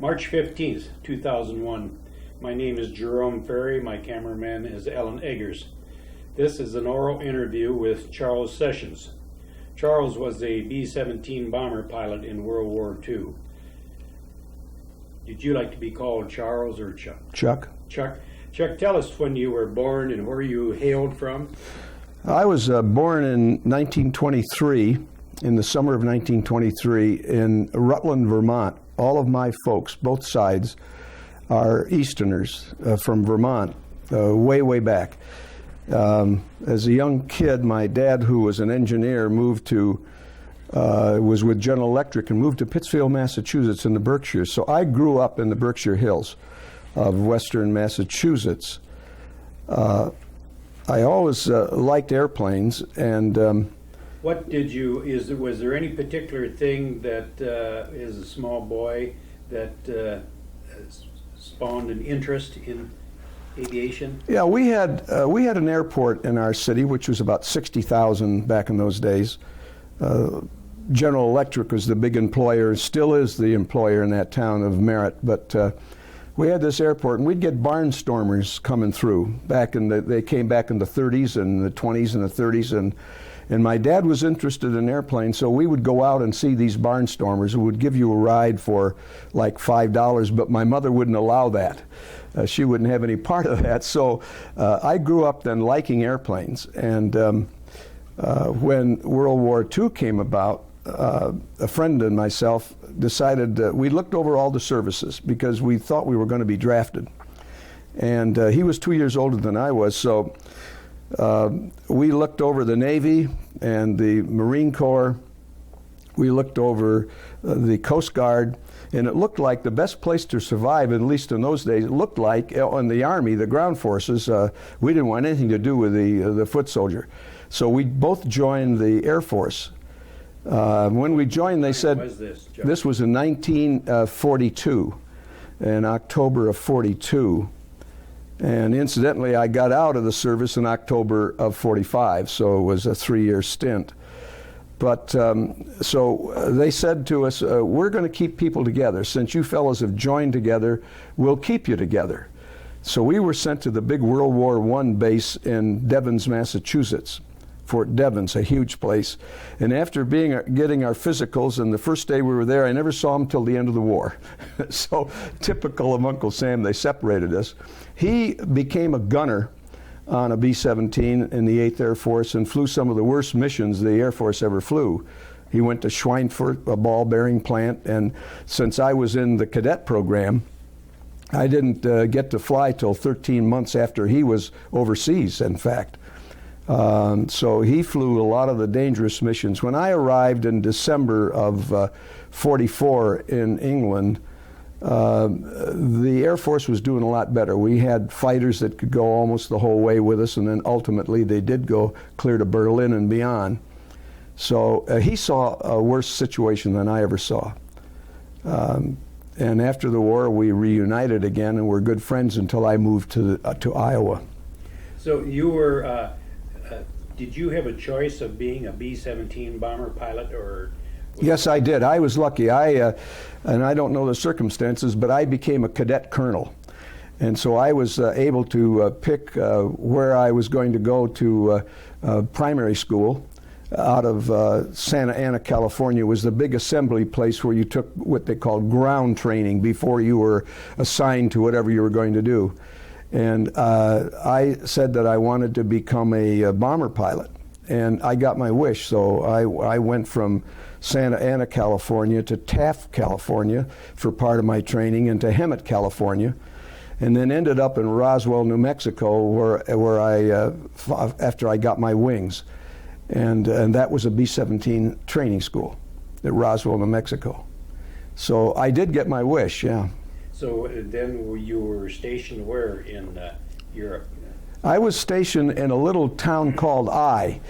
March 15th, 2001. My name is Jerome Ferry. My cameraman is Ellen Eggers. This is an oral interview with Charles Sessions. Charles was a B-17 bomber pilot in World War II. Did you like to be called Charles or Chuck? Chuck. Chuck. Chuck, tell us when you were born and where you hailed from. I was born in 1923, in the summer of 1923, in Rutland, Vermont. All of my folks, both sides, are Easterners from Vermont, way back. As a young kid, my dad, who was an engineer, was with General Electric and moved to Pittsfield, Massachusetts in the Berkshires. So I grew up in the Berkshire Hills of western Massachusetts. I always liked airplanes, and what did you, was there any particular thing that, as a small boy, that spawned an interest in aviation? Yeah, we had an airport in our city, which was about 60,000 back in those days. General Electric was the big employer, still is the employer in that town of Merritt, but we had this airport, and we'd get barnstormers coming through. They came back in the 30s and the 20s and the 30s, and my dad was interested in airplanes, so we would go out and see these barnstormers who would give you a ride for like $5, but my mother wouldn't allow that. She wouldn't have any part of that. So I grew up then liking airplanes, and when World War II came about, a friend and myself decided we looked over all the services because we thought we were going to be drafted. And he was 2 years older than I was, so we looked over the Navy and the Marine Corps. We looked over the Coast Guard, and it looked like the best place to survive, at least in those days, it looked like in the Army, the ground forces, we didn't want anything to do with the foot soldier. So we both joined the Air Force. When we joined, they said, this was in 1942, in October of 42. And incidentally, I got out of the service in October of 45, so it was a 3-year stint. But so they said to us, we're going to keep people together. Since you fellows have joined together, we'll keep you together. So we were sent to the big World War I base in Devens, Massachusetts. Fort Devens, a huge place. And after getting our physicals, and the first day we were there, I never saw him till the end of the war. So typical of Uncle Sam, they separated us. He became a gunner on a B-17 in the 8th Air Force and flew some of the worst missions the Air Force ever flew. He went to Schweinfurt, a ball bearing plant, and since I was in the cadet program, I didn't get to fly till 13 months after he was overseas, in fact. So he flew a lot of the dangerous missions. When I arrived in December of 44 in England, the Air Force was doing a lot better. We had fighters that could go almost the whole way with us, and then ultimately they did go clear to Berlin and beyond. So he saw a worse situation than I ever saw. And after the war, we reunited again, and we're good friends until I moved to Iowa. So you were, did you have a choice of being a B-17 bomber pilot, or? Yes, I did. I was lucky. And I don't know the circumstances, but I became a cadet colonel. And so I was able to pick where I was going to go to primary school out of Santa Ana, California. Was the big assembly place where you took what they called ground training before you were assigned to whatever you were going to do. And I said that I wanted to become a bomber pilot, and I got my wish. So I went from Santa Ana, California to Taft, California for part of my training, and to Hemet, California, and then ended up in Roswell, New Mexico, where I after I got my wings, and that was a B-17 training school at Roswell, New Mexico. So I did get my wish, yeah. So then you were stationed where in Europe? I was stationed in a little town called Eye,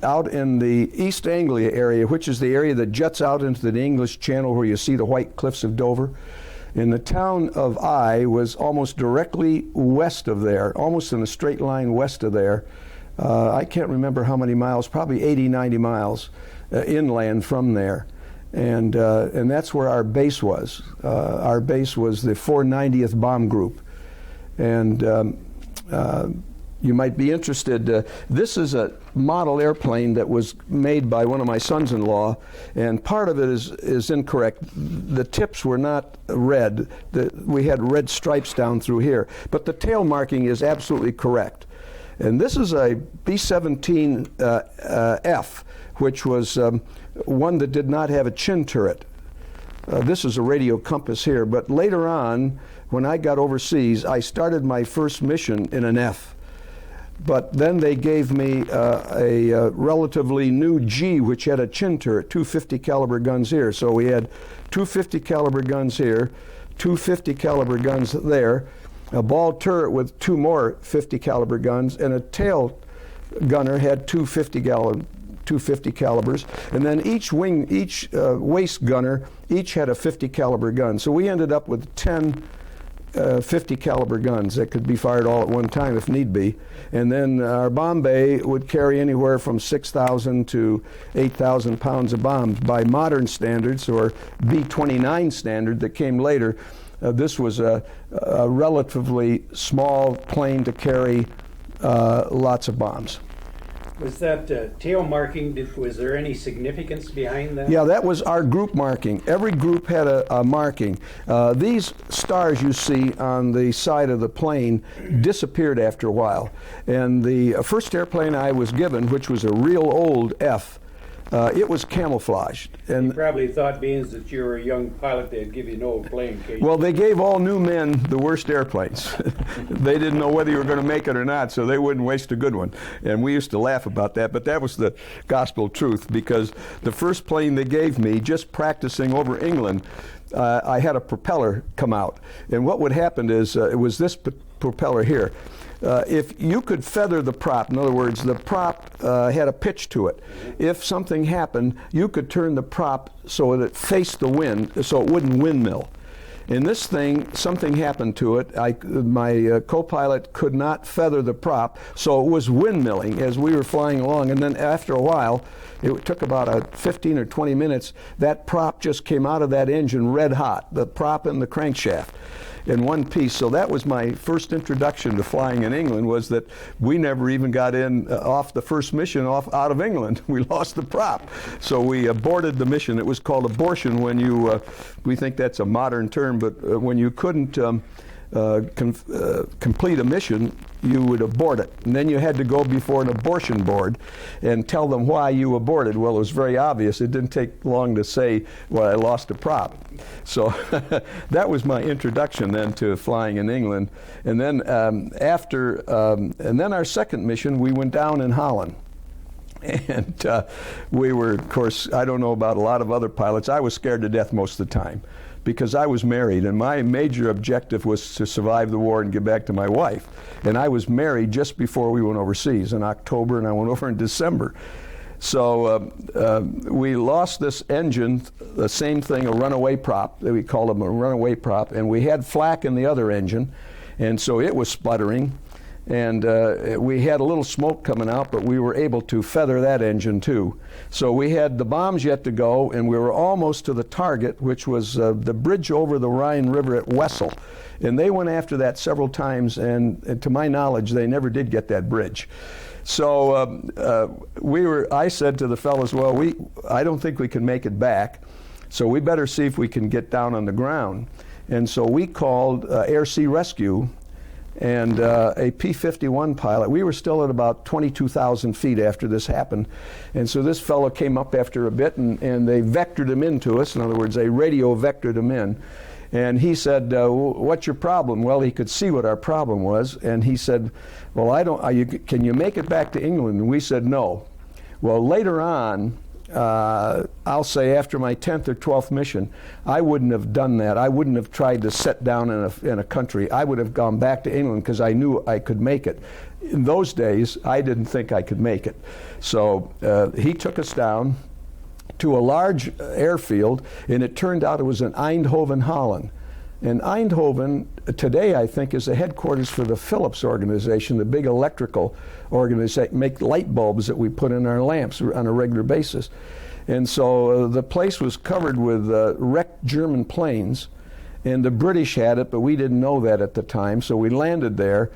out in the East Anglia area, which is the area that juts out into the English Channel where you see the white cliffs of Dover. And the town of Eye was almost directly west of there, almost in a straight line west of there. I can't remember how many miles, probably 80, 90 miles inland from there. and that's where our base was. Our base was the 490th Bomb Group, and you might be interested. This is a model airplane that was made by one of my sons-in-law, and part of it is incorrect. The tips were not red. We had red stripes down through here, but the tail marking is absolutely correct. And this is a B-17F, which was one that did not have a chin turret. This is a radio compass here, but later on, when I got overseas, I started my first mission in an F. But then they gave me a relatively new G, which had a chin turret, 250 caliber guns here. So we had 250 caliber guns here, 250 caliber guns there, a ball turret with 2 more 50 caliber guns, and a tail gunner had 250 calibers, and then each waist gunner each had a 50 caliber gun. So we ended up with 10 50 caliber guns that could be fired all at one time if need be. And then our bomb bay would carry anywhere from 6,000 to 8,000 pounds of bombs. By modern standards, or B-29 standard that came later, this was a relatively small plane to carry lots of bombs. Was that tail marking, was there any significance behind that? Yeah, that was our group marking. Every group had a marking. These stars you see on the side of the plane disappeared after a while. And the first airplane I was given, which was a real old F, it was camouflaged. And you probably thought, being that you were a young pilot, they'd give you no plane. Well, they gave all new men the worst airplanes. They didn't know whether you were going to make it or not, so they wouldn't waste a good one. And we used to laugh about that, but that was the gospel truth, because the first plane they gave me, just practicing over England, I had a propeller come out. And what would happen is, it was this propeller here. If you could feather the prop, in other words, the prop had a pitch to it. If something happened, you could turn the prop so that it faced the wind, so it wouldn't windmill. In this thing, something happened to it. My co-pilot could not feather the prop, so it was windmilling as we were flying along. And then after a while, it took about 15 or 20 minutes, that prop just came out of that engine red hot, the prop and the crankshaft, in one piece. So that was my first introduction to flying in England, was that we never even got in off the first mission out of England. We lost the prop. So we aborted the mission. It was called abortion when you, we think that's a modern term, but when you couldn't complete a mission, you would abort it. And then you had to go before an abortion board and tell them why you aborted. Well, it was very obvious. It didn't take long to say, well, I lost a prop. So that was my introduction then to flying in England. And then and then our second mission, we went down in Holland. And we were, of course, I don't know about a lot of other pilots, I was scared to death most of the time, because I was married, and my major objective was to survive the war and get back to my wife. And I was married just before we went overseas in October, and I went over in December. So we lost this engine, the same thing, a runaway prop. We called them a runaway prop, and we had flak in the other engine, and so it was sputtering. And we had a little smoke coming out, but we were able to feather that engine too. So we had the bombs yet to go, and we were almost to the target, which was the bridge over the Rhine River at Wessel. And they went after that several times, and to my knowledge, they never did get that bridge. So I said to the fellows, well, I don't think we can make it back, so we better see if we can get down on the ground. And so we called Air Sea Rescue, and a P-51 pilot. We were still at about 22,000 feet after this happened. And so this fellow came up after a bit, and they vectored him into us. In other words, they radio vectored him in. And he said, what's your problem? Well, he could see what our problem was. And he said, well, can you make it back to England? And we said, no. Well, later on, I'll say after my 10th or 12th mission, I wouldn't have done that. I wouldn't have tried to set down in a country. I would have gone back to England because I knew I could make it. In those days, I didn't think I could make it. So he took us down to a large airfield, and it turned out it was in Eindhoven, Holland. And Eindhoven today, I think, is the headquarters for the Philips organization, the big electrical organization, make light bulbs that we put in our lamps on a regular basis. And so the place was covered with wrecked German planes, and the British had it, but we didn't know that at the time. So we landed there,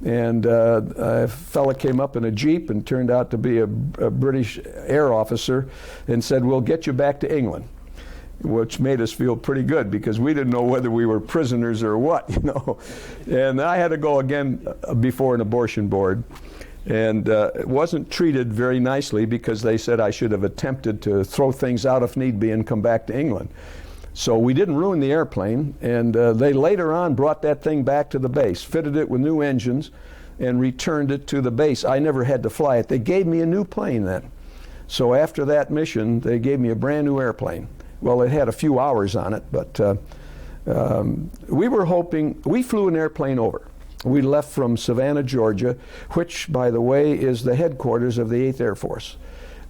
and a fella came up in a Jeep and turned out to be a British air officer and said, "We'll get you back to England," which made us feel pretty good because we didn't know whether we were prisoners or what, you know. And I had to go again before an abortion board. And it wasn't treated very nicely because they said I should have attempted to throw things out if need be and come back to England. So we didn't ruin the airplane, and they later on brought that thing back to the base, fitted it with new engines, and returned it to the base. I never had to fly it. They gave me a new plane then. So after that mission, they gave me a brand new airplane. Well, it had a few hours on it, but we were hoping, we flew an airplane over. We left from Savannah, Georgia, which, by the way, is the headquarters of the 8th Air Force.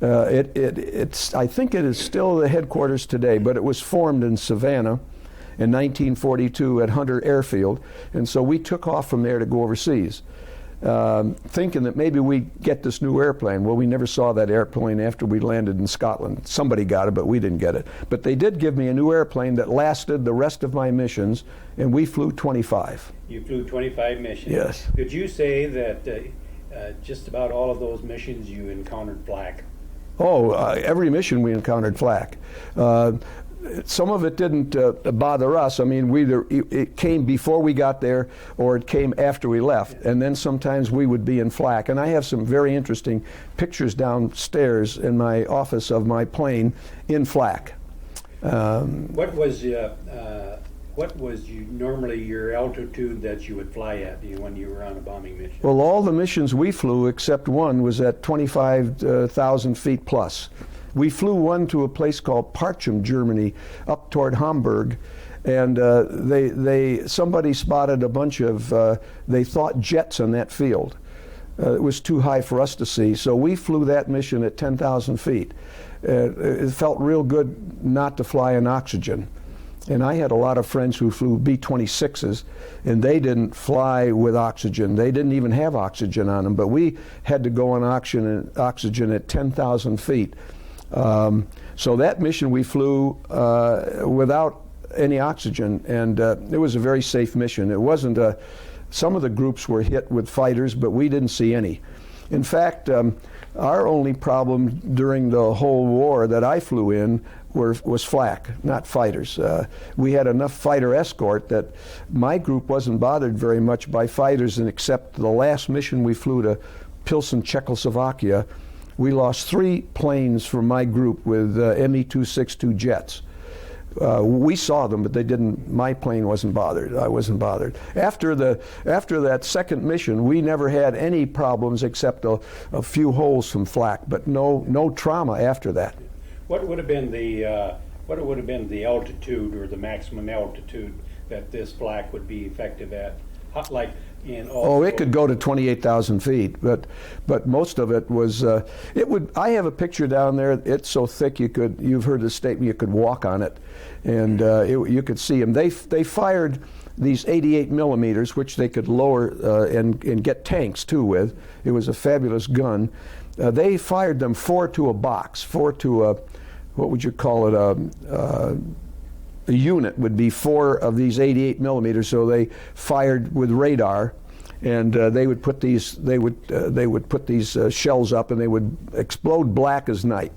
I think it is still the headquarters today, but it was formed in Savannah in 1942 at Hunter Airfield, and so we took off from there to go overseas, thinking that maybe we'd get this new airplane. Well, we never saw that airplane after we landed in Scotland. Somebody got it, but we didn't get it. But they did give me a new airplane that lasted the rest of my missions, and we flew 25. You flew 25 missions. Yes. Could you say that just about all of those missions you encountered flak? Oh, every mission we encountered flak. Some of it didn't bother us. I mean, it came before we got there or it came after we left. And then sometimes we would be in flak. And I have some very interesting pictures downstairs in my office of my plane in flak. What was normally your altitude that you would fly at when you were on a bombing mission? Well, all the missions we flew except one was at 25,000 feet plus. We flew one to a place called Parchim, Germany, up toward Hamburg, and somebody spotted a bunch of, they thought, jets on that field. It was too high for us to see, so we flew that mission at 10,000 feet. It felt real good not to fly in oxygen. And I had a lot of friends who flew B-26s, and they didn't fly with oxygen. They didn't even have oxygen on them, but we had to go on oxygen at 10,000 feet. So that mission we flew without any oxygen, and it was a very safe mission. It wasn't some of the groups were hit with fighters, but we didn't see any. In fact, our only problem during the whole war that I flew in was flak, not fighters. We had enough fighter escort that my group wasn't bothered very much by fighters, and except the last mission we flew to Pilsen, Czechoslovakia, we lost 3 planes from my group with Me-262 jets. We saw them, but they didn't. My plane wasn't bothered. I wasn't bothered. After that second mission, we never had any problems except a few holes from flak, but no trauma after that. What would have been the altitude or the maximum altitude that this flak would be effective at? It could go to 28,000 feet, but most of it was. I have a picture down there. It's so thick you've heard the statement, you could walk on it, and you could see them. They fired these 88 millimeters, which they could lower and get tanks too with. It was a fabulous gun. They fired them 4 to a box, 4 to a, what would you call it? A unit would be 4 of these 88 millimeters, so they fired with radar, and they would put these shells up, and they would explode black as night,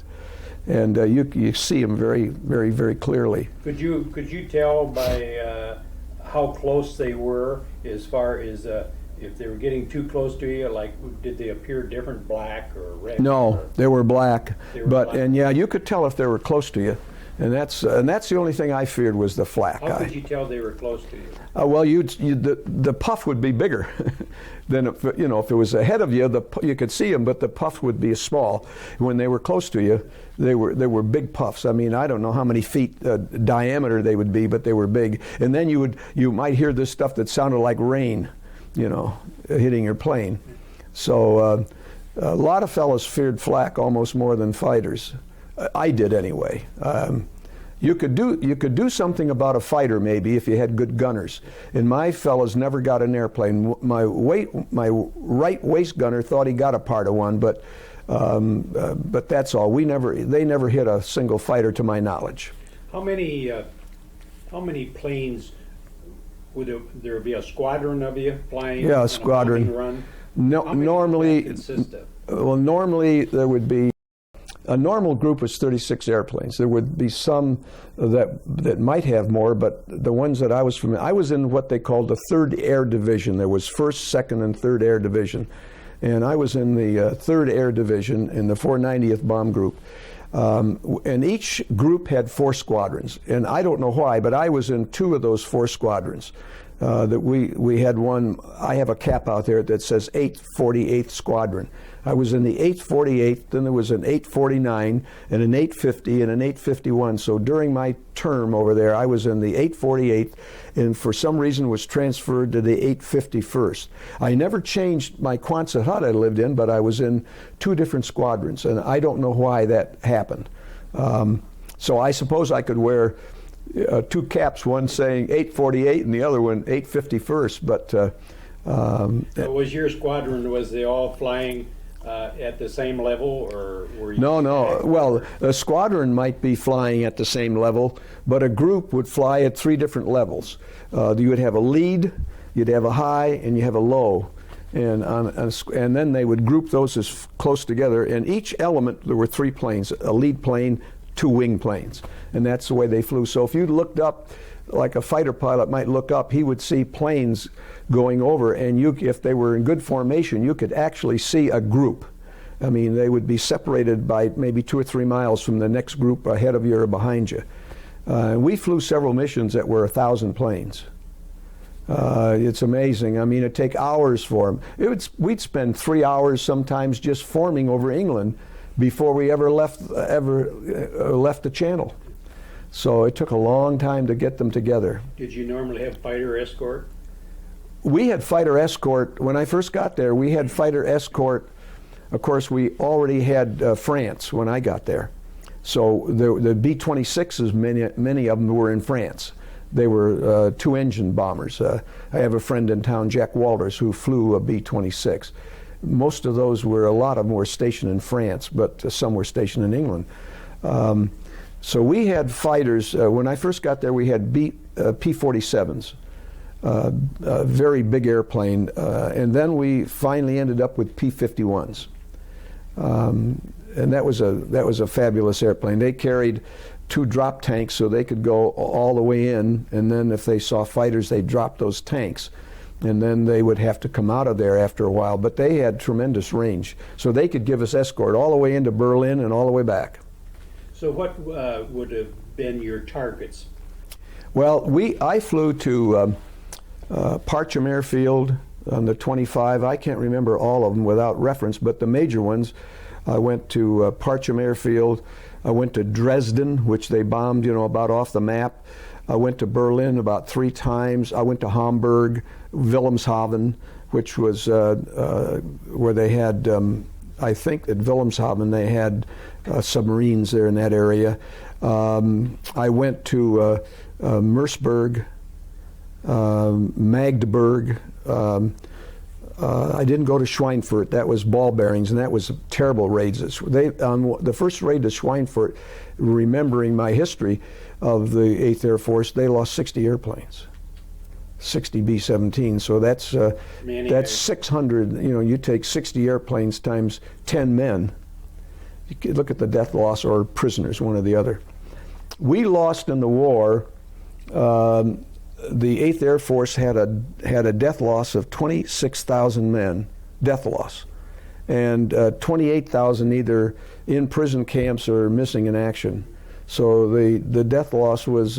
and you see them very, very, very clearly. Could you tell by how close they were, as far as if they were getting too close to you? Like, did they appear different, black or red? No, they were black. Black. And yeah, you could tell if they were close to you. And that's the only thing I feared was the flak. How could you tell they were close to you? Well, the puff would be bigger than if it was ahead of you. You could see them, but the puff would be small. When they were close to you, they were big puffs. I mean, I don't know how many feet diameter they would be, but they were big. And then you might hear this stuff that sounded like rain, hitting your plane. So a lot of fellows feared flak almost more than fighters. I did anyway. You could do something about a fighter maybe if you had good gunners. And my fellows never got an airplane. My right waist gunner thought he got a part of one, but But that's all. They never hit a single fighter to my knowledge. How many planes would there be? A squadron of you flying? Yeah, on a squadron. bombing run? No, How many normally, would that consist of? well, normally there would be a normal group was 36 airplanes. There would be some that might have more, but the ones that I was from, I was in what they called the 3rd Air Division. There was 1st, 2nd, and 3rd Air Division, and I was in the 3rd Air Division in the 490th Bomb Group. And each group had 4 squadrons, and I don't know why, but I was in 2 of those 4 squadrons. That we had one. I have a cap out there that says 848th Squadron. I was in the 848th, then there was an 849 and an 850 and an 851. So during my term over there, I was in the 848th, and for some reason was transferred to the 851st. I never changed my Quonset hut I lived in, but I was in 2 different squadrons, and I don't know why that happened. So I suppose I could wear 2 caps, one saying 848 and the other one 851st. But So was your squadron? Was they all flying at the same level, or were you? No. Well, a squadron might be flying at the same level, but a group would fly at 3 different levels. You would have a lead, you'd have a high, and you have a low. And then they would group those as close together. In each element, there were 3 planes: a lead plane, 2 wing planes, and that's the way they flew. So if you looked up, like a fighter pilot might look up, he would see planes going over, and if they were in good formation, you could actually see a group. I mean, they would be separated by maybe 2 or 3 miles from the next group ahead of you or behind you. We flew several missions that were 1,000 planes. It's amazing. I mean, it'd take hours for them. We'd spend 3 hours sometimes just forming over England before we ever left the channel. So it took a long time to get them together. Did you normally have fighter escort? We had fighter escort. When I first got there, we had fighter escort. Of course, we already had France when I got there. So the B-26s, many of them were in France. They were 2-engine bombers. I have a friend in town, Jack Walters, who flew a B-26. Most of those a lot of them were stationed in France, but some were stationed in England. So we had fighters. When I first got there, we had P-47s, a very big airplane, and then we finally ended up with P-51s. And that was a fabulous airplane. They carried 2 drop tanks so they could go all the way in, and then if they saw fighters, they'd drop those tanks. And then they would have to come out of there after a while. But they had tremendous range. So they could give us escort all the way into Berlin and all the way back. So what would have been your targets? Well, I flew to Parcham Airfield on the 25. I can't remember all of them without reference, but the major ones. I went to Parcham Airfield. I went to Dresden, which they bombed, about off the map. I went to Berlin about 3 times. I went to Hamburg, Wilhelmshaven, which was where they had, I think at Wilhelmshaven they had submarines there in that area. I went to Merseburg, Magdeburg. I didn't go to Schweinfurt. That was ball bearings, and that was terrible raids. On the first raid to Schweinfurt, remembering my history of the 8th Air Force, they lost 60 airplanes, 60 B-17. So that's 600. You take 60 airplanes times 10 men. You could look at the death loss or prisoners, one or the other. We lost in the war. The 8th Air Force had a death loss of 26,000 men, death loss, and 28,000 either in prison camps or missing in action. So the death loss was,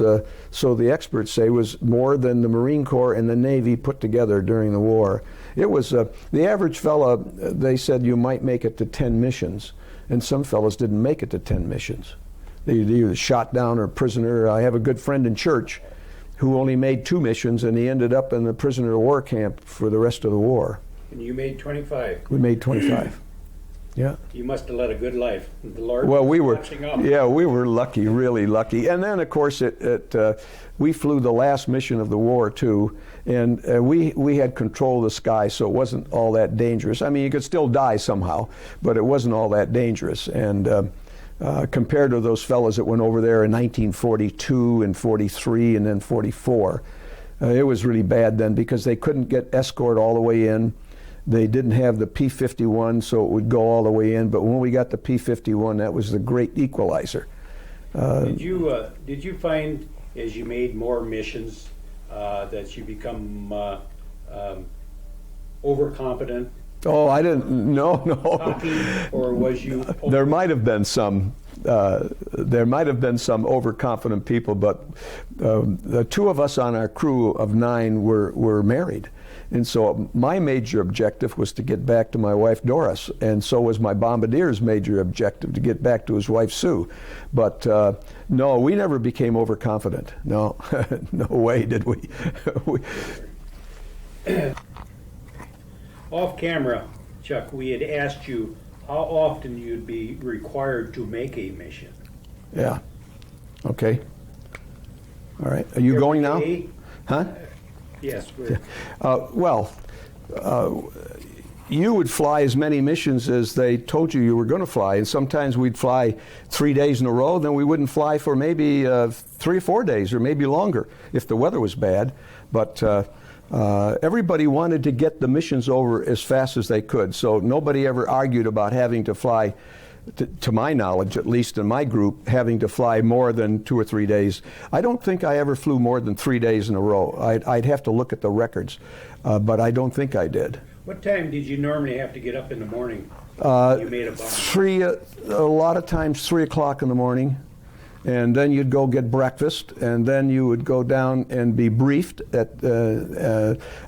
so the experts say, was more than the Marine Corps and the Navy put together during the war. It was, the average fella, they said you might make it to 10 missions, and some fellows didn't make it to 10 missions. They either shot down or prisoner. I have a good friend in church who only made 2 missions, and he ended up in the prisoner of war camp for the rest of the war. And you made 25. We made 25. Yeah. You must have led a good life. The Lord Well, we was were, watching up. yeah, we were lucky, really lucky. And then, of course, we flew the last mission of the war too, and we had control of the sky, so it wasn't all that dangerous. I mean, you could still die somehow, but it wasn't all that dangerous. And compared to those fellows that went over there in 1942 and 43 and then 44, it was really bad then because they couldn't get escort all the way in. They didn't have the P-51, so it would go all the way in. But when we got the P-51, that was the great equalizer. Did you find, as you made more missions, that you become overconfident? Oh, I didn't. No. Cocky, or was you? There might have been some. There might have been some overconfident people, but the two of us on our crew of 9 were married. And so my major objective was to get back to my wife Doris, and so was my bombardier's major objective, to get back to his wife Sue. But no, we never became overconfident. No, no way did we. Off camera, Chuck, we had asked you how often you'd be required to make a mission. Yeah. Okay. All right. Are you going now? Day? Huh? Yes. You would fly as many missions as they told you were going to fly, and sometimes we'd fly 3 days in a row, then we wouldn't fly for maybe 3 or 4 days, or maybe longer if the weather was bad. But everybody wanted to get the missions over as fast as they could, so nobody ever argued about having to fly, to my knowledge, at least in my group, having to fly more than 2 or 3 days. I don't think I ever flew more than 3 days in a row. I'd have to look at the records, but I don't think I did. What time did you normally have to get up in the morning? You made a bomb. A lot of times 3 o'clock in the morning, and then you'd go get breakfast, and then you would go down and be briefed at,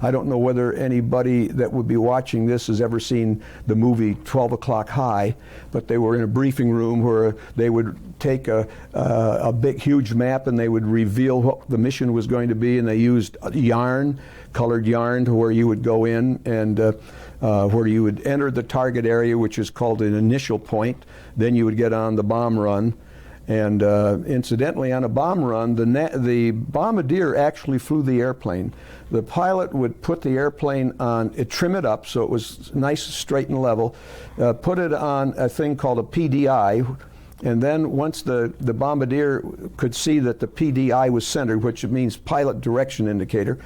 I don't know whether anybody that would be watching this has ever seen the movie 12 O'Clock High, but they were in a briefing room where they would take a big, huge map, and they would reveal what the mission was going to be, and they used yarn, colored yarn, to where you would go in and where you would enter the target area, which is called an initial point. Then you would get on the bomb run. And incidentally, on a bomb run, the bombardier actually flew the airplane. The pilot would put the airplane on, trim it up so it was nice, straight and level, put it on a thing called a PDI, and then once the bombardier could see that the PDI was centered, which means pilot direction indicator,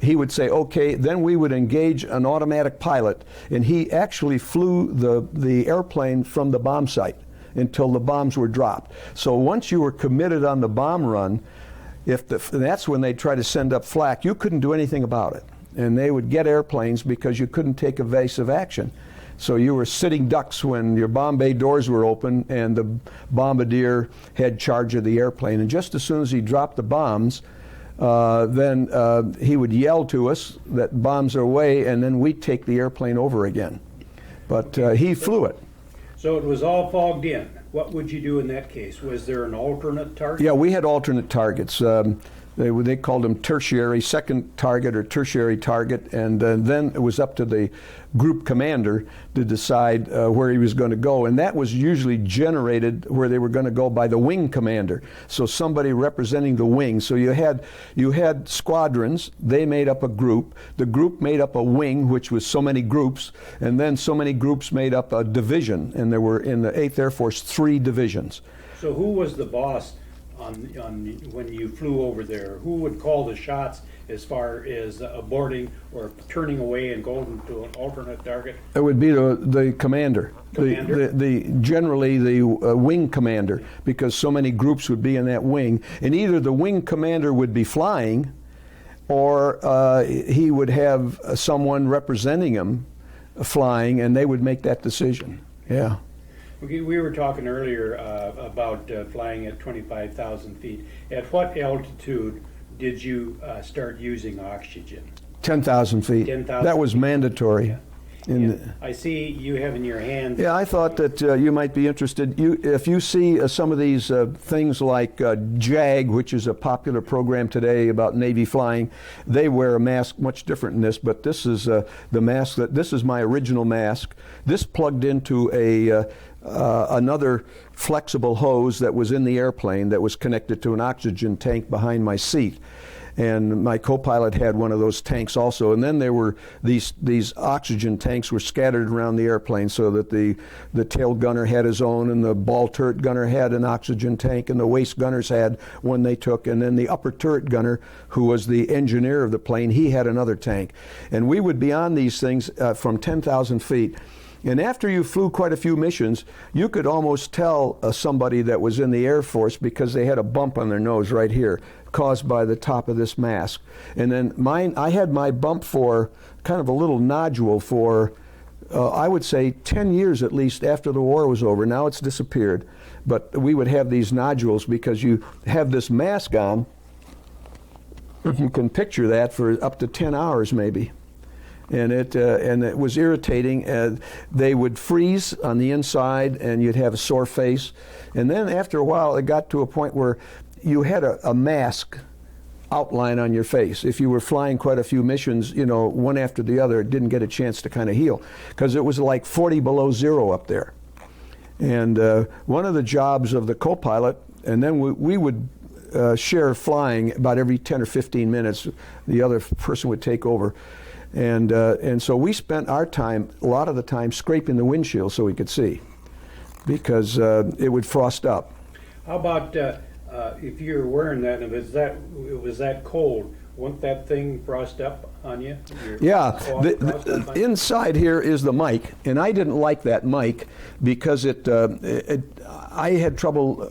he would say, okay, then we would engage an automatic pilot, and he actually flew the airplane from the bomb site until the bombs were dropped. So once you were committed on the bomb run, that's when they try to send up flak, you couldn't do anything about it. And they would get airplanes because you couldn't take evasive action. So you were sitting ducks when your bomb bay doors were open and the bombardier had charge of the airplane. And just as soon as he dropped the bombs, then he would yell to us that bombs are away, and then we'd take the airplane over again. But he flew it. So it was all fogged in. What would you do in that case? Was there an alternate target? Yeah, we had alternate targets. They called them tertiary, second target or tertiary target, and then it was up to the group commander to decide where he was going to go, and that was usually generated where they were going to go by the wing commander, so somebody representing the wing. So you had squadrons, they made up a group, the group made up a wing, which was so many groups, and then so many groups made up a division, and there were in the 8th Air Force 3 divisions. So who was the boss on when you flew over there? Who would call the shots as far as aborting or turning away and going to an alternate target? It would be the commander. Generally the wing commander, because so many groups would be in that wing, and either the wing commander would be flying, or he would have someone representing him flying, and they would make that decision. Yeah. Okay, we were talking earlier about flying at 25,000 feet. At what altitude did you start using oxygen? 10,000 feet. 10,000 that was feet. mandatory. Yeah. I see you have in your hand. Yeah, I thought that you might be interested. If you see some of these things like JAG, which is a popular program today about Navy flying, they wear a mask much different than this, but this is the mask this is my original mask. This plugged into another flexible hose that was in the airplane that was connected to an oxygen tank behind my seat. And my co-pilot had one of those tanks also. And then there were these oxygen tanks were scattered around the airplane, so that the tail gunner had his own, and the ball turret gunner had an oxygen tank, and the waist gunners had one they took, and then the upper turret gunner, who was the engineer of the plane, he had another tank. And we would be on these things from 10,000 feet. And after you flew quite a few missions, you could almost tell somebody that was in the Air Force because they had a bump on their nose right here, caused by the top of this mask. And then I had my bump for kind of a little nodule for, I would say, 10 years at least after the war was over. Now it's disappeared. But we would have these nodules because you have this mask on. You can picture that for up to 10 hours maybe. And it was irritating. They would freeze on the inside, and you'd have a sore face. And then after a while, it got to a point where you had a mask outline on your face. If you were flying quite a few missions, one after the other, it didn't get a chance to kind of heal, because it was like 40 below zero up there. And one of the jobs of the co-pilot, and then we would share flying about every 10 or 15 minutes. The other person would take over. And so we spent our time, a lot of the time, scraping the windshield so we could see, because it would frost up. How about if you're wearing that, and it was that cold, won't that thing frost up on you? Yeah, the inside here is the mic, and I didn't like that mic because I had trouble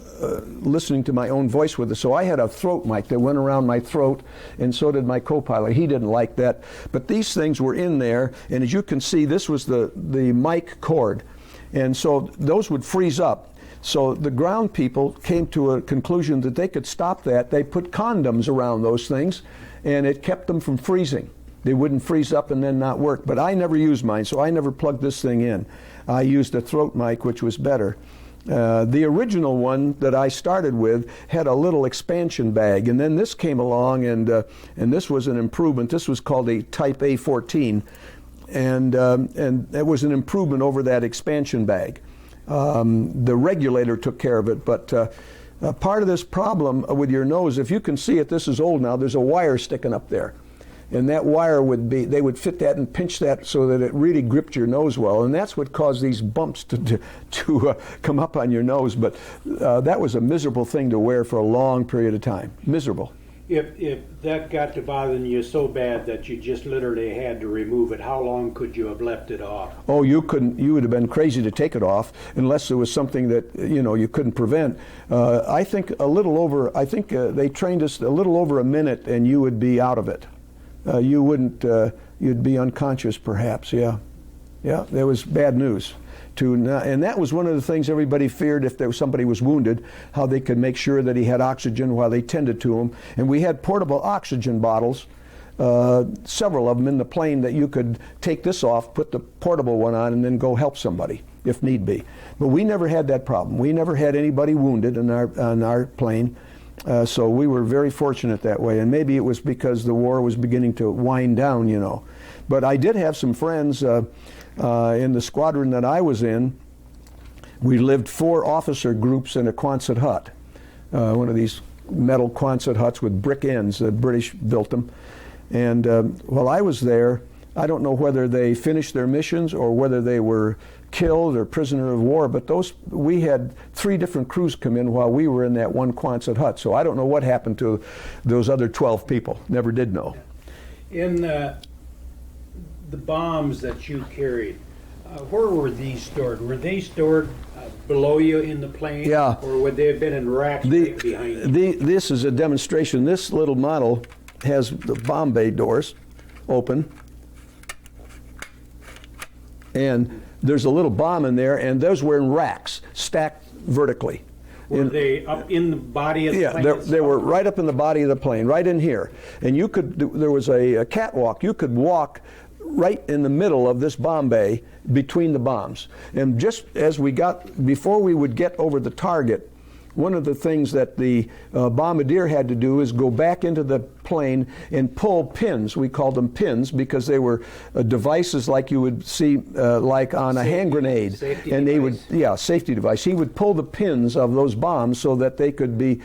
listening to my own voice with it, so I had a throat mic that went around my throat, and so did my co-pilot. He didn't like that, but these things were in there, and as you can see, this was the mic cord, and so those would freeze up. So the ground people came to a conclusion that they could stop that. They put condoms around those things, and it kept them from freezing. They wouldn't freeze up and then not work. But I never used mine, so I never plugged this thing in. I used a throat mic, which was better. The original one that I started with had a little expansion bag, and then this came along, and this was an improvement. This was called a Type A14, and it was an improvement over that expansion bag. The regulator took care of it, but part of this problem with your nose, if you can see it, this is old now, there's a wire sticking up there. And that wire they would fit that and pinch that so that it really gripped your nose well. And that's what caused these bumps to come up on your nose. But that was a miserable thing to wear for a long period of time. Miserable. If that got to bothering you so bad that you just literally had to remove it, how long could you have left it off? Oh, you couldn't. You would have been crazy to take it off unless there was something that you couldn't prevent. I think they trained us a little over a minute, and you would be out of it. You wouldn't. You'd be unconscious, perhaps. Yeah. There was bad news. And that was one of the things everybody feared if somebody was wounded, how they could make sure that he had oxygen while they tended to him. And we had portable oxygen bottles, several of them in the plane, that you could take this off, put the portable one on, and then go help somebody if need be. But we never had that problem. We never had anybody wounded on our plane. So we were very fortunate that way. And maybe it was because the war was beginning to wind down, But I did have some friends in the squadron that I was in. We lived 4 officer groups in a Quonset hut, one of these metal Quonset huts with brick ends. The British built them. And while I was there, I don't know whether they finished their missions or whether they were killed or prisoner of war, but we had 3 different crews come in while we were in that one Quonset hut. So I don't know what happened to those other 12 people. Never did know. In the bombs that you carried, where were these stored? Were they stored below you in the plane? Yeah. Or would they have been in racks right behind you? This is a demonstration. This little model has the bomb bay doors open, and there's a little bomb in there, and those were in racks, stacked vertically. Were they up in the body of the plane? Yeah, they were right up in the body of the plane, right in here. And there was a catwalk. You could walk right in the middle of this bomb bay between the bombs. And just as before we would get over the target, one of the things that the bombardier had to do is go back into the plane and pull pins. We called them pins because they were devices like you would see like on a hand grenade. And they would, safety device. He would pull the pins of those bombs so that they could be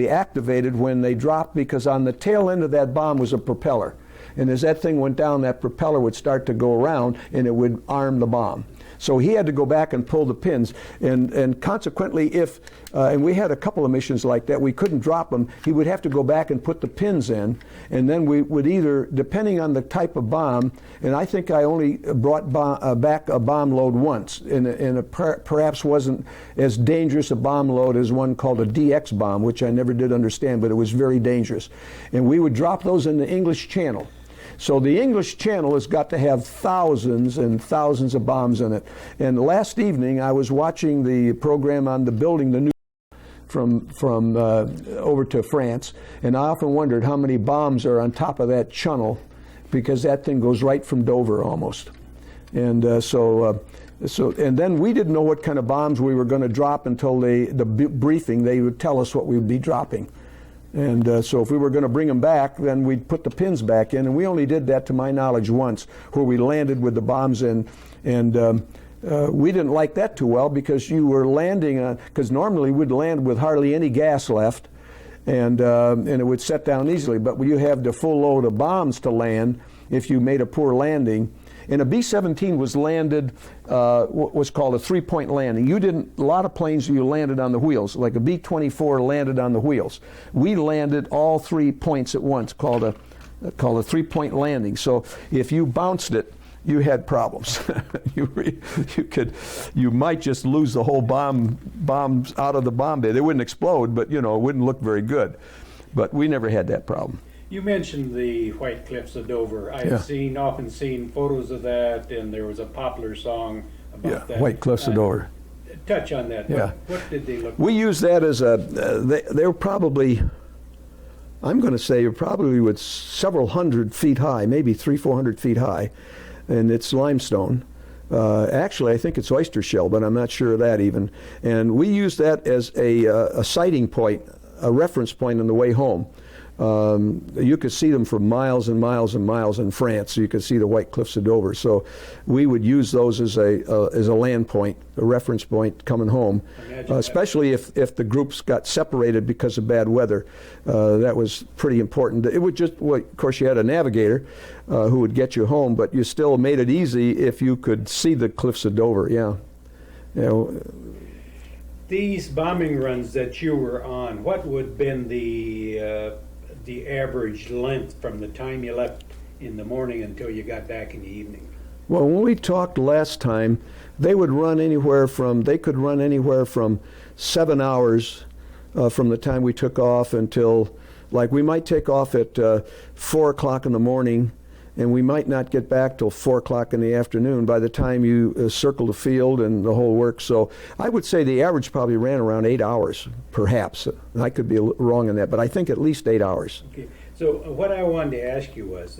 activated when they dropped, because on the tail end of that bomb was a propeller. And as that thing went down, that propeller would start to go around and it would arm the bomb. So he had to go back and pull the pins, and consequently, and we had a couple of missions like that, we couldn't drop them. He would have to go back and put the pins in, and then we would either, depending on the type of bomb, and I think I only brought back a bomb load once, and it perhaps wasn't as dangerous a bomb load as one called a DX bomb, which I never did understand, but it was very dangerous. And we would drop those in the English Channel. So the English Channel has got to have thousands and thousands of bombs in it. And last evening I was watching the program on the building the new from over to France, and I often wondered how many bombs are on top of that channel, because that thing goes right from Dover almost. And so then we didn't know what kind of bombs we were going to drop until the briefing. They would tell us what we would be dropping. And so if we were going to bring them back, then we'd put the pins back in. And we only did that, to my knowledge, once, where we landed with the bombs in. And we didn't like that too well, because you were landing, because normally we'd land with hardly any gas left, and it would set down easily. But when you have the full load of bombs to land, if you made a poor landing, and a B-17 was landed, what was called a three-point landing. A lot of planes you landed on the wheels, like a B-24 landed on the wheels. We landed all 3 points at once, called a three-point landing. So if you bounced it, you had problems. you might just lose the whole bombs out of the bomb bay. They wouldn't explode, but it wouldn't look very good. But we never had that problem. You mentioned the White Cliffs of Dover. I've often seen photos of that, and there was a popular song about that. White Cliffs of Dover. Touch on that. Yeah. What did they look like? We used that as they were probably, I'm going to say, probably with several hundred feet high, maybe 300-400 feet high, and it's limestone. Actually, I think it's oyster shell, but I'm not sure of that even. And we used that as a sighting point, a reference point on the way home. You could see them for miles and miles and miles in France. So you could see the White Cliffs of Dover. So we would use those as a land point, a reference point coming home, especially if the groups got separated because of bad weather. That was pretty important. It would of course, you had a navigator who would get you home, but you still made it easy if you could see the Cliffs of Dover. These bombing runs that you were on, what would have been the average length from the time you left in the morning until you got back in the evening? Well, when we talked last time, they could run anywhere from 7 hours from the time we took off until, like, we might take off at 4 o'clock in the morning, and we might not get back till 4 o'clock in the afternoon by the time you circle the field and the whole work. So I would say the average probably ran around 8 hours, perhaps. I could be wrong on that, but I think at least 8 hours. Okay. So what I wanted to ask you was,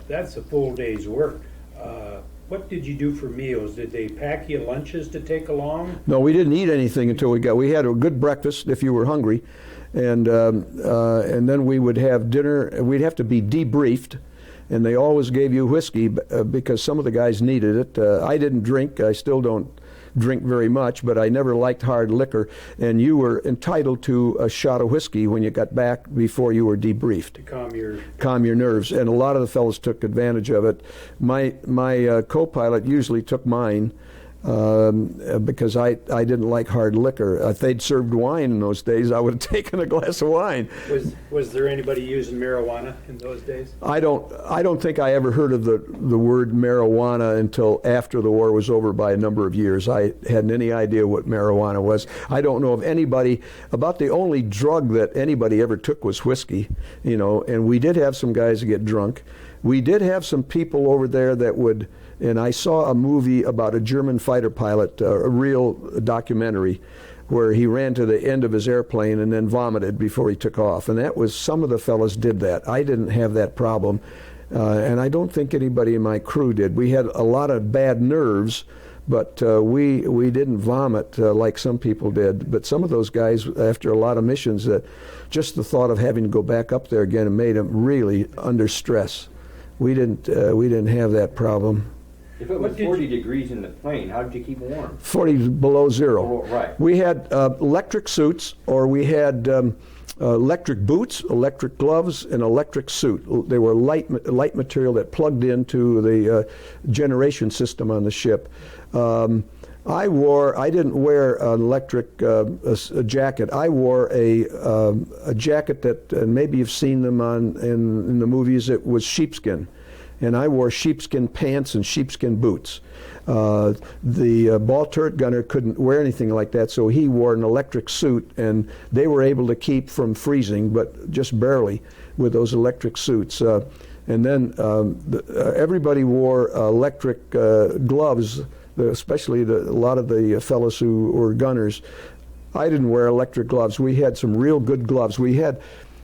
that's a full day's work. What did you do for meals? Did they pack you lunches to take along? No, we didn't eat anything until we had a good breakfast if you were hungry, and then we would have dinner. We'd have to be debriefed. And they always gave you whiskey because some of the guys needed it. I didn't drink. I still don't drink very much, but I never liked hard liquor. And you were entitled to a shot of whiskey when you got back before you were debriefed. To calm your nerves. And a lot of the fellows took advantage of it. My co-pilot usually took mine. Because I didn't like hard liquor. If they'd served wine in those days, I would have taken a glass of wine. Was there anybody using marijuana in those days? I don't think I ever heard of the word marijuana until after the war was over by a number of years. I hadn't any idea what marijuana was. I don't know of anybody. About the only drug that anybody ever took was whiskey, and we did have some guys get drunk. We did have some people over there that would. And I saw a movie about a German fighter pilot, a real documentary, where he ran to the end of his airplane and then vomited before he took off. And that was, some of the fellas did that. I didn't have that problem. And I don't think anybody in my crew did. We had a lot of bad nerves, but we didn't vomit like some people did. But some of those guys, after a lot of missions, just the thought of having to go back up there again, it made them really under stress. We didn't have that problem. If it was 40 degrees in the plane, how did you keep warm? 40 below zero. Oh, right. We had electric suits, or we had electric boots, electric gloves, and electric suit. They were light material that plugged into the generation system on the ship. I didn't wear an electric a jacket. I wore a jacket that, and maybe you've seen them in the movies, it was sheepskin. And I wore sheepskin pants and sheepskin boots. The ball turret gunner couldn't wear anything like that, so he wore an electric suit, and they were able to keep from freezing, but just barely with those electric suits. And then everybody wore electric gloves, especially a lot of the fellows who were gunners. I didn't wear electric gloves. We had some real good gloves. We had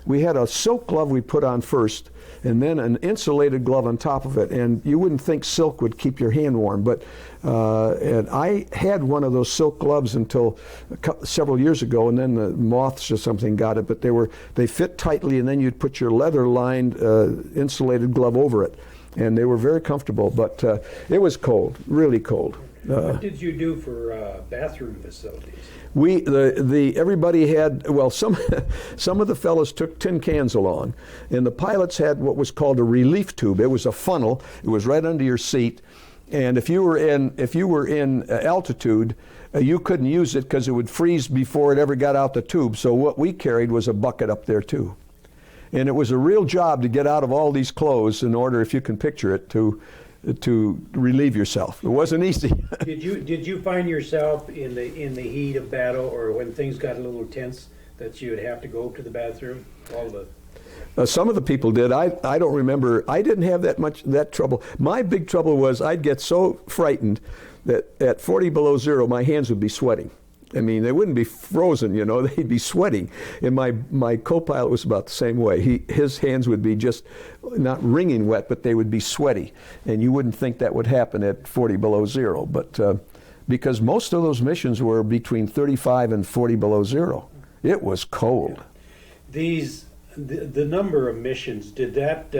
a silk glove we put on first, and then an insulated glove on top of it. And you wouldn't think silk would keep your hand warm, but and I had one of those silk gloves until several years ago, and then the moths or something got it. But they fit tightly, and then you'd put your leather-lined insulated glove over it, and they were very comfortable. But it was cold, really cold. What did you do for bathroom facilities? Everybody had, well, some of the fellows took tin cans along, and the pilots had what was called a relief tube. It was a funnel. It was right under your seat, and if you were in altitude, you couldn't use it because it would freeze before it ever got out the tube. So what we carried was a bucket up there too, and it was a real job to get out of all these clothes in order, if you can picture it, to relieve yourself. It wasn't easy. Did you find yourself in the heat of battle, or when things got a little tense, that you would have to go to the bathroom? Some of the people did. I don't remember. I didn't have that trouble. My big trouble was I'd get so frightened that at 40 below zero, my hands would be sweating. I mean, they wouldn't be frozen, they'd be sweating. And my co-pilot was about the same way. His hands would be just not wringing wet, but they would be sweaty. And you wouldn't think that would happen at 40 below zero. But because most of those missions were between 35 and 40 below zero. It was cold. The number of missions, did that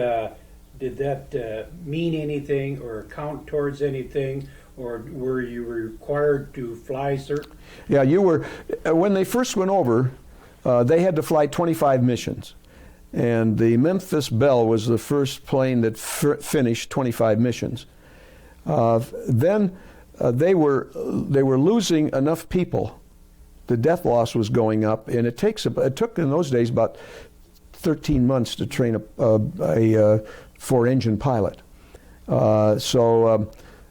mean anything or count towards anything? Or were you required to fly certain? Yeah, you were. When they first went over, they had to fly 25 missions. And the Memphis Belle was the first plane that finished 25 missions. Then they were losing enough people. The death loss was going up, and it took in those days about 13 months to train a four-engine pilot.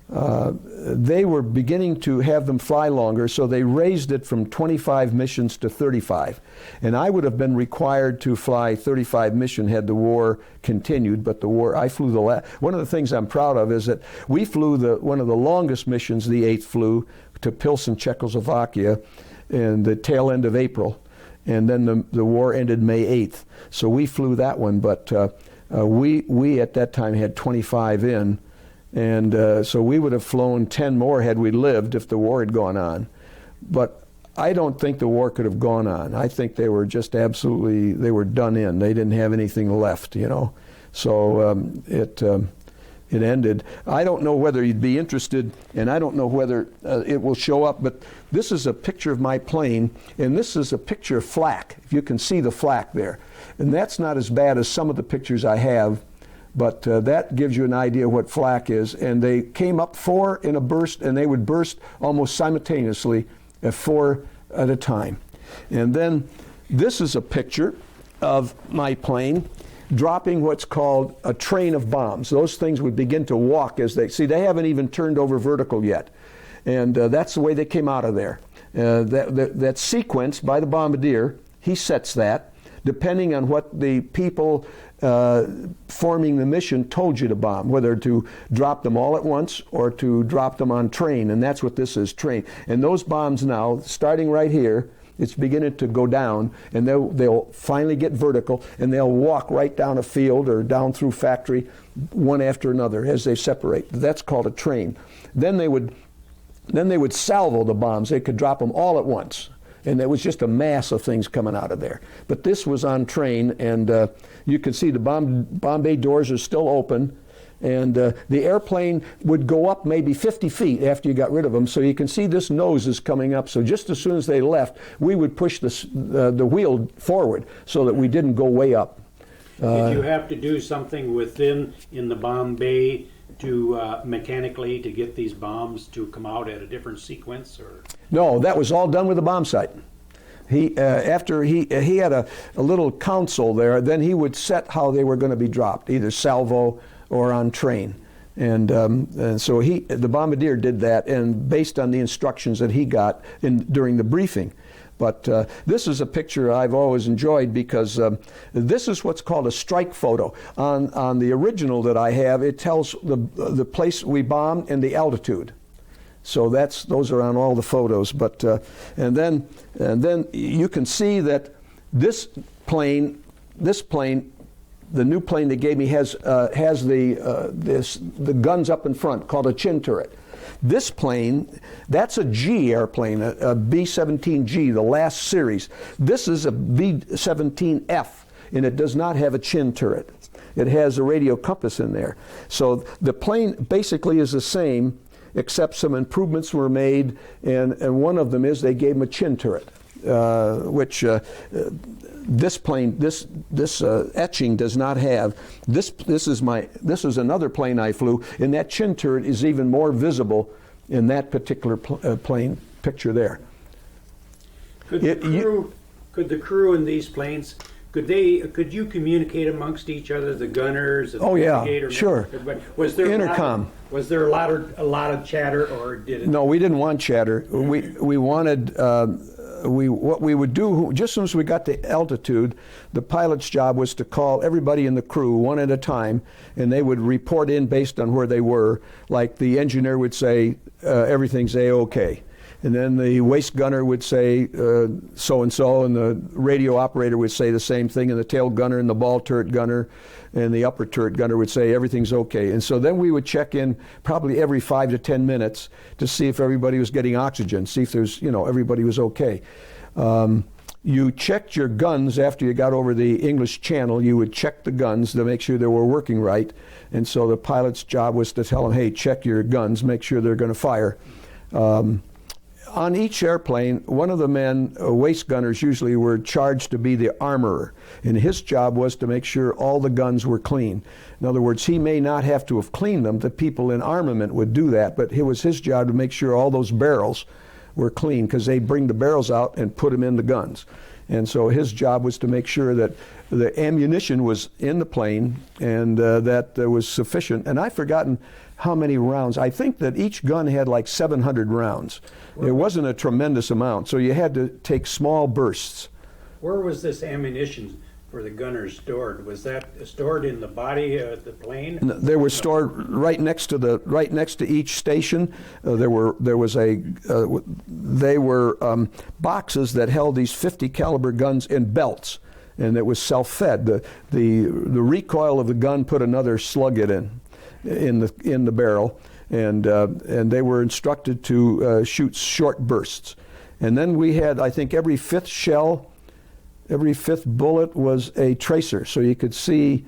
They were beginning to have them fly longer, so they raised it from 25 missions to 35. And I would have been required to fly 35 missions had the war continued, but I flew one of the things I'm proud of is that we flew one of the longest missions, the 8th, flew to Pilsen, Czechoslovakia, in the tail end of April. And then the war ended May 8th. So we flew that one, but we at that time had 25 in. And so we would have flown 10 more had we lived if the war had gone on. But I don't think the war could have gone on. I think they were just they were done in. They didn't have anything left, So it ended. I don't know whether you'd be interested, and I don't know whether it will show up, but this is a picture of my plane, and this is a picture of flak, if you can see the flak there. And that's not as bad as some of the pictures I have. But that gives you an idea what flak is. And they came up 4 in a burst, and they would burst almost simultaneously at 4 at a time. And then this is a picture of my plane dropping what's called a train of bombs. Those things would begin to walk as they haven't even turned over vertical yet. And that's the way they came out of there. That sequence by the bombardier, he sets that, depending on what the people forming the mission told you to bomb, whether to drop them all at once or to drop them on train, and that's what this is, train. And those bombs now, starting right here, it's beginning to go down, and they'll finally get vertical, and they'll walk right down a field or down through factory, one after another as they separate. That's called a train. Then they would salvo the bombs. They could drop them all at once, and there was just a mass of things coming out of there. But this was on train, and you can see the bomb bay doors are still open. And the airplane would go up maybe 50 feet after you got rid of them, so you can see this nose is coming up. So just as soon as they left, we would push the wheel forward so that we didn't go way up. Did you have to do something within in the bomb bay to mechanically to get these bombs to come out at a different sequence? Or No, that was all done with the bomb sight. After he had a little console there, then he would set how they were going to be dropped, either salvo or on train. And so the bombardier did that, and based on the instructions that he got during the briefing. But this is a picture I've always enjoyed because this is what's called a strike photo. On the original that I have, it tells the place we bombed and the altitude. So those are on all the photos. But and then you can see that this plane, the new plane they gave me has the guns up in front called a chin turret. This plane, that's a G airplane, a B-17G, the last series. This is a B-17F, and it does not have a chin turret. It has a radio compass in there. So the plane basically is the same, except some improvements were made, and one of them is they gave them a chin turret, which this plane, this etching does not have. This is another plane I flew, and that chin turret is even more in that particular plane picture there. Could the crew in these planes, could you communicate amongst each other, the gunners? And Oh yeah, navigator, sure. Was there Intercom. Was there a lot of chatter, or did it? No, we didn't want chatter. We wanted. What we would do, just as soon as we got to altitude, the pilot's job was to call everybody in the crew one at a time, and they would report in based on where they were. Like the engineer would say, everything's A-OK. And then the waist gunner would say so-and-so, and the radio operator would say the same thing, and the tail gunner and the ball turret gunner and the upper turret gunner would say everything's okay. And so then we would check in probably every 5 to 10 minutes to see if everybody was getting oxygen, see if everybody was okay. You checked your guns after you got over the English Channel. You would check the guns to make sure they were working right. And so the pilot's job was to tell them, hey, check your guns, make sure they're going to fire. On each airplane, one of the men, waist gunners usually, were charged to be the armorer, and his job was to make sure all the guns were clean. In other words, he may not have to have cleaned them. The people in armament would do that, but it was his job to make sure all those barrels were clean, because they'd bring the barrels out and put them in the guns. And so his job was to make sure that the ammunition was in the plane and that there was sufficient. And I've forgotten how many rounds. I think that each gun had like 700 rounds. It wasn't a tremendous amount, so you had to take small bursts. Where was this ammunition for the gunners stored? Was that stored in the body of the plane? They were stored right next to each station. They were boxes that held these 50 caliber guns in belts, and it was self-fed. The recoil of the gun put another slug in the barrel, and they were instructed to shoot short bursts. And then we had, I think, every fifth bullet was a tracer, so you could see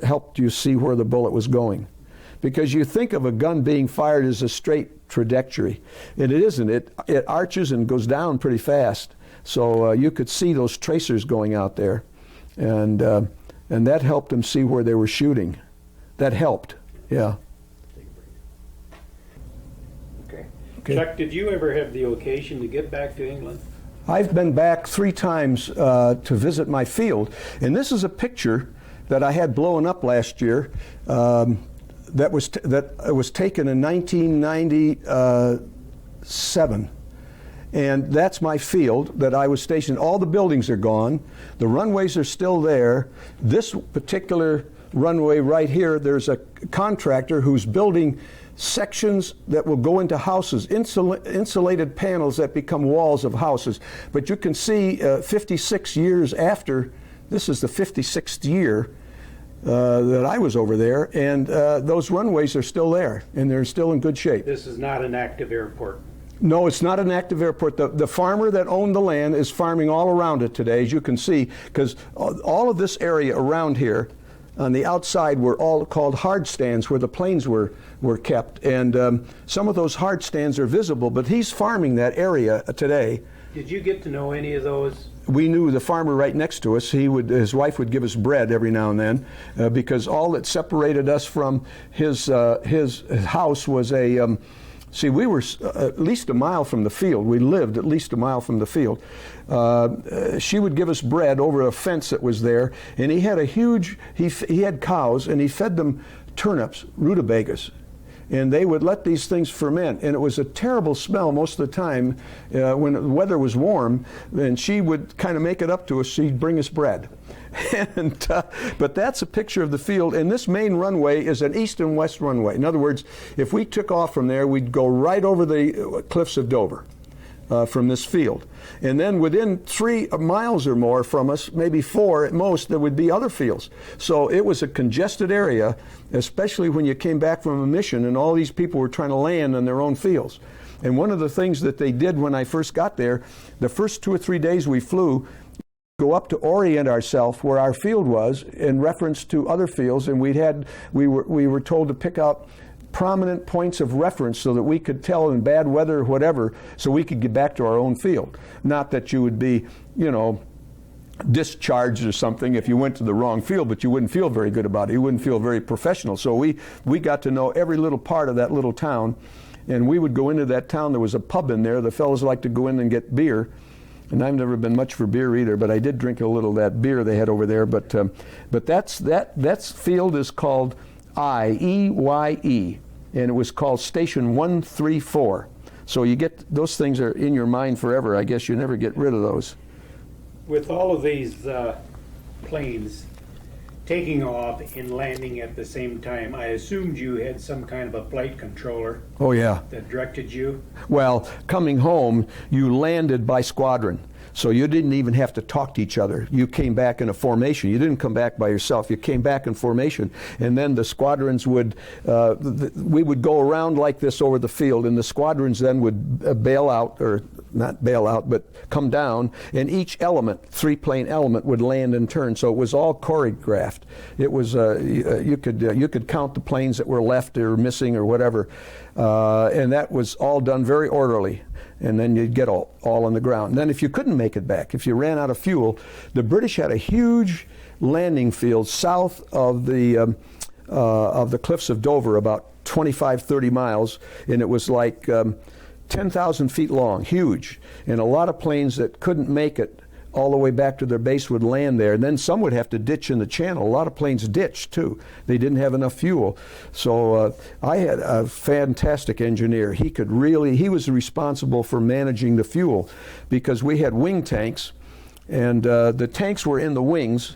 helped you see where the bullet was going. Because you think of a gun being fired as a straight trajectory, and it isn't. It arches and goes down pretty fast. So you could see those tracers going out there, and that helped them see where they were shooting. That helped, yeah. Okay. Chuck, did you ever have the occasion to get back to England? I've been back 3 times to visit my field, and this is a picture that I had blown up last year that was taken in 1997. And that's my field that I was stationed. All the buildings are gone. The runways are still there. This particular runway right here, there's a contractor who's building sections that will go into houses, insulated panels that become walls of houses. But you can see 56 years after, this is the 56th year that I was over there, and those runways are still there, and they're still in good shape. This is not an active airport. No, it's not an active airport. The farmer that owned the land is farming all around it today, as you can see, because all of this area around here on the outside were all called hard stands where the planes were kept. And some of those hard stands are visible, but he's farming that area today. Did you get to know any of those? We knew the farmer right next to us. His wife would give us bread every now and then because all that separated us from his house was a... See, we were at least a mile from the field. We lived at least a mile from the field. She would give us bread over a fence that was there, and he had a huge, he had cows, and he fed them turnips, rutabagas, and they would let these things ferment, and it was a terrible smell most of the time when the weather was warm, and she would kind of make it up to us. She'd bring us bread. But that's a picture of the field, and this main runway is an east and west runway. In other words, if we took off from there, we'd go right over the cliffs of Dover from this field. And then within 3 miles or more from us, maybe 4 at most, there would be other fields. So it was a congested area, especially when you came back from a mission and all these people were trying to land on their own fields. And one of the things that they did when I first got there, the first 2 or 3 days we flew, go up to orient ourselves where our field was in reference to other fields, and we were told to pick out prominent points of reference so that we could tell in bad weather or whatever, so we could get back to our own field. Not that you would be, discharged or something if you went to the wrong field, but you wouldn't feel very good about it. You wouldn't feel very professional. So we got to know every little part of that little town, and we would go into that town. There was a pub in there. The fellows liked to go in and get beer. And I've never been much for beer either, but I did drink a little of that beer they had over there. But that field is called EYE, and it was called Station 134. So you get those things are in your mind forever. I guess you never get rid of those. With all of these planes taking off and landing at the same time, I assumed you had some kind of a flight controller. Oh yeah. That directed you? Well, coming home, you landed by squadron. So you didn't even have to talk to each other. You came back in a formation. You didn't come back by yourself. You came back in formation. And then the squadrons would, we would go around like this over the field, and the squadrons then would bail out, or not bail out, but come down, and each element, 3-plane element, would land in turn. So it was all choreographed. It was, you could count the planes that were left or missing or whatever. And that was all done very orderly. And then you'd get all on the ground. And then if you couldn't make it back, if you ran out of fuel, the British had a huge landing field south of the cliffs of Dover, about 25, 30 miles, and it was like 10,000 feet long, huge. And a lot of planes that couldn't make it all the way back to their base would land there. And then some would have to ditch in the channel. A lot of planes ditched too. They didn't have enough fuel. So I had a fantastic engineer. He was responsible for managing the fuel, because we had wing tanks, and the tanks were in the wings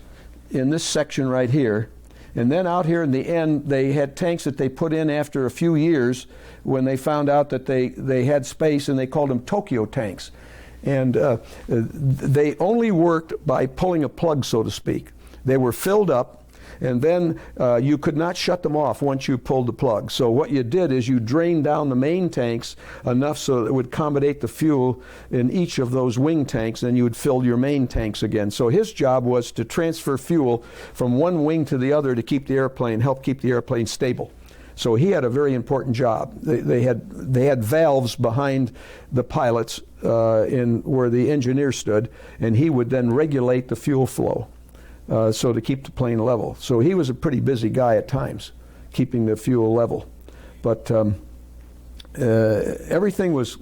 in this section right here. And then out here in the end, they had tanks that they put in after a few years when they found out that they had space, and they called them Tokyo tanks. And they only worked by pulling a plug, so to speak. They were filled up, and then you could not shut them off once you pulled the plug. So what you did is you drained down the main tanks enough so that it would accommodate the fuel in each of those wing tanks, and you would fill your main tanks again. So his job was to transfer fuel from one wing to the other to keep the airplane, help keep the airplane stable. So he had a very important job. They had valves behind the pilots in where the engineer stood, and he would then regulate the fuel flow so to keep the plane level. So he was a pretty busy guy at times, keeping the fuel level. But everything was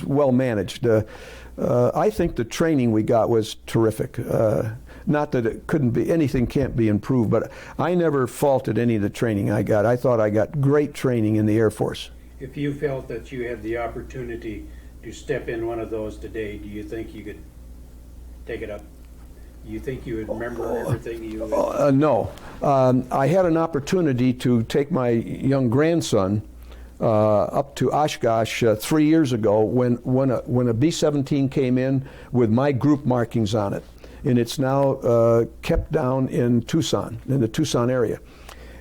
well managed. I think the training we got was terrific. Not that it couldn't be, anything can't be improved, but I never faulted any of the training I got. I thought I got great training in the Air Force. If you felt that you had the opportunity to step in one of those today, do you think you could take it up? You think you would remember everything you... No. I had an opportunity to take my young grandson up to Oshkosh 3 years ago when a B-17 came in with my group markings on it. And it's now kept down in Tucson, in the Tucson area.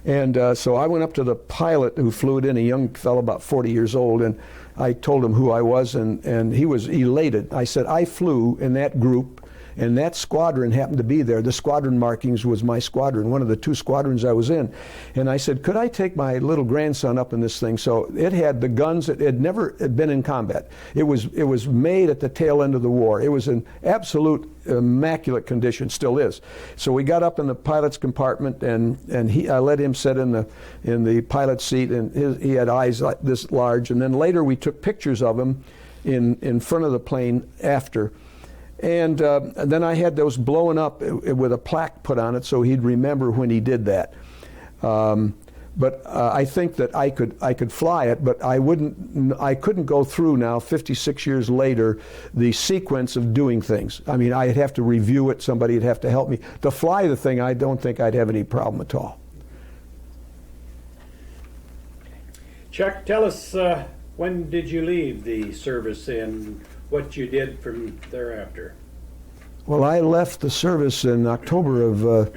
And so I went up to the pilot who flew it in, a young fellow about 40 years old, and I told him who I was, and he was elated. I said, I flew in that group, and that squadron happened to be there. The squadron markings was my squadron, one of the 2 squadrons I was in. And I said, could I take my little grandson up in this thing? So it had the guns. It had never been in combat. It was made at the tail end of the war. It was in absolute immaculate condition, still is. So we got up in the pilot's compartment, and I let him sit in the pilot's seat, and he had eyes like this large. And then later we took pictures of him in front of the plane after. And then I had those blown up with a plaque put on it so he'd remember when he did that. But I think that I could fly it, but I couldn't go through now, 56 years later, the sequence of doing things. I mean, I'd have to review it. Somebody'd have to help me. To fly the thing, I don't think I'd have any problem at all. Chuck, tell us, when did you leave the service and what you did from thereafter? Well, I left the service in October of,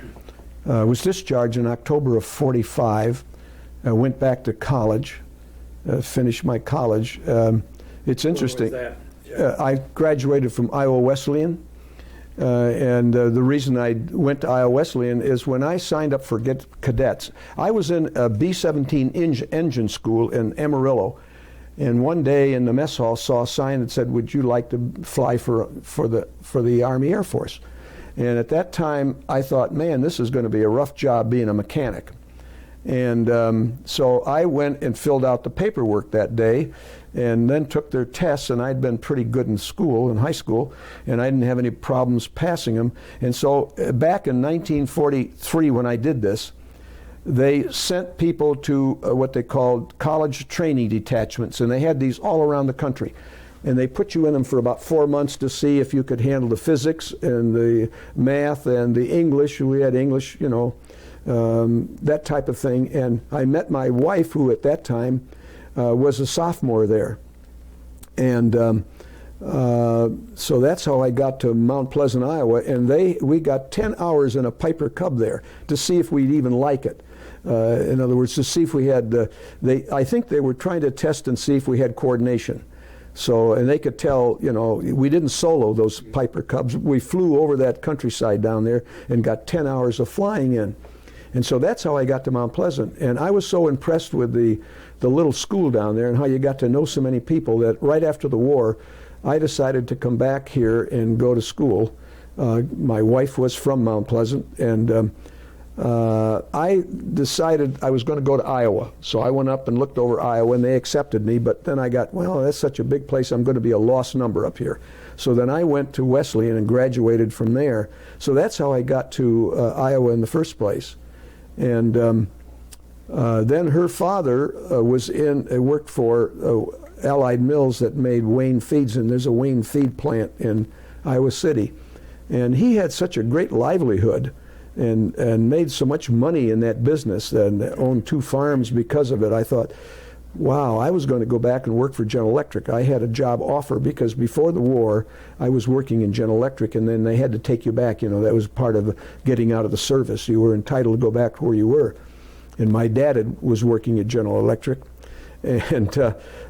was discharged in October of '45. I went back to college, finished my college. It's interesting. Where was that? I graduated from Iowa Wesleyan, and the reason I went to Iowa Wesleyan is when I signed up for cadets, I was in a B-17 engine school in Amarillo. And one day in the mess hall saw a sign that said, would you like to fly for the Army Air Force? And at that time I thought, man, this is going to be a rough job being a mechanic. And so I went and filled out the paperwork that day and then took their tests, and I'd been pretty good in school, in high school, and I didn't have any problems passing them. And so back in 1943 when I did this, they sent people to what they called college training detachments, and they had these all around the country. And they put you in them for about 4 months to see if you could handle the physics and the math and the English. We had English, you know, that type of thing. And I met my wife, who at that time was a sophomore there. And so that's how I got to Mount Pleasant, Iowa. And we got 10 hours in a Piper Cub there to see if we'd even like it. In other words, to see if we had, I think they were trying to test and see if we had coordination. So, and they could tell, you know, we didn't solo those Piper Cubs. We flew over that countryside down there and got 10 hours of flying in. And so that's how I got to Mount Pleasant. And I was so impressed with the little school down there and how you got to know so many people that right after the war, I decided to come back here and go to school. My wife was from Mount Pleasant, and I decided I was going to go to Iowa. So I went up and looked over Iowa, and they accepted me. But then I got, well, that's such a big place, I'm going to be a lost number up here. So then I went to Wesleyan and graduated from there. So that's how I got to Iowa in the first place. And then her father worked for Allied Mills that made Wayne Feeds, and there's a Wayne Feed plant in Iowa City. And he had such a great livelihood and made so much money in that business and owned 2 farms because of it. I thought, wow, I was going to go back and work for General Electric. I had a job offer because before the war, I was working in General Electric, and then they had to take you back. You know, that was part of getting out of the service. You were entitled to go back to where you were. And my dad was working at General Electric. And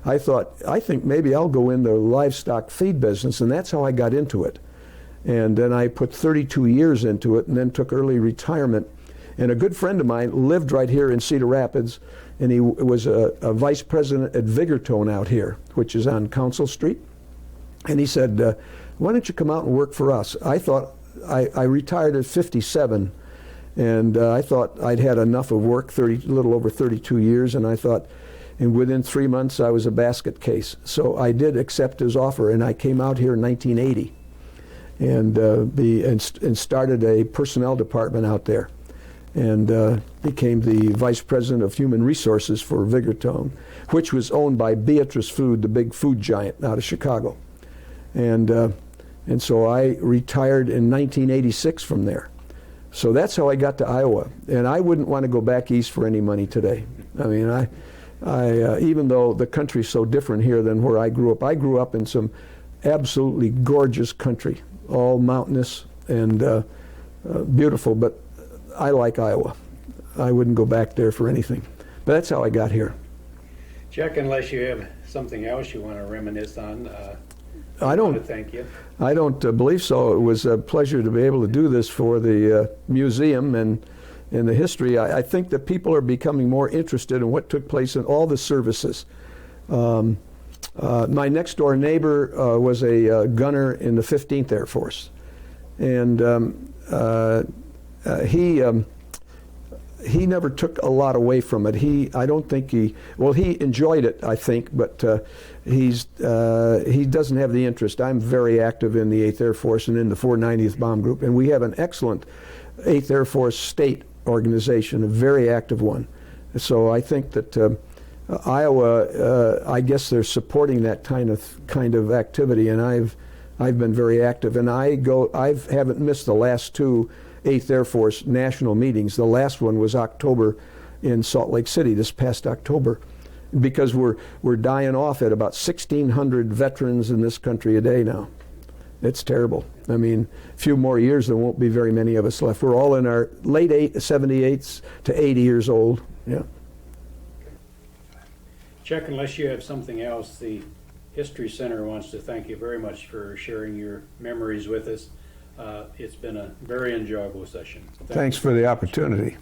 I thought, I think maybe I'll go in the livestock feed business, and that's how I got into it. And then I put 32 years into it and then took early retirement. And a good friend of mine lived right here in Cedar Rapids, and he was a vice president at Vigortone out here, which is on Council Street. And he said, why don't you come out and work for us? I thought, I retired at 57, and I thought I'd had enough of work, a little over 32 years, and I thought, and within 3 months I was a basket case. So I did accept his offer, and I came out here in 1980 and started a personnel department out there, and became the vice president of human resources for Vigortone, which was owned by Beatrice Food, the big food giant out of Chicago. And And so I retired in 1986 from there. So that's how I got to Iowa. And I wouldn't want to go back east for any money today. I mean, even though the country's so different here than where I grew up in some absolutely gorgeous country, all mountainous and beautiful, but I like Iowa. I wouldn't go back there for anything. But that's how I got here. Chuck, unless you have something else you want to reminisce on, I I don't. want to thank you. I don't believe so. It was a pleasure to be able to do this for the museum and the history. I think that people are becoming more interested in what took place in all the services. My next door neighbor was a gunner in the 15th Air Force, and he never took a lot away from it. I don't think he enjoyed it, I think, but he doesn't have the interest. I'm very active in the 8th Air Force and in the 490th Bomb Group, and we have an excellent 8th Air Force state organization, a very active one. So I think that Iowa, I guess they're supporting that kind of activity, and I've been very active, and I haven't missed the last two 8th Air Force national meetings. The last one was October in Salt Lake City, this past October, because we're dying off at about 1,600 veterans in this country a day now. It's terrible. I mean, a few more years, there won't be very many of us left. We're all in our late 78s to 80 years old. Yeah. Chuck, unless you have something else, the History Center wants to thank you very much for sharing your memories with us. It's been a very enjoyable session. Thanks for the opportunity.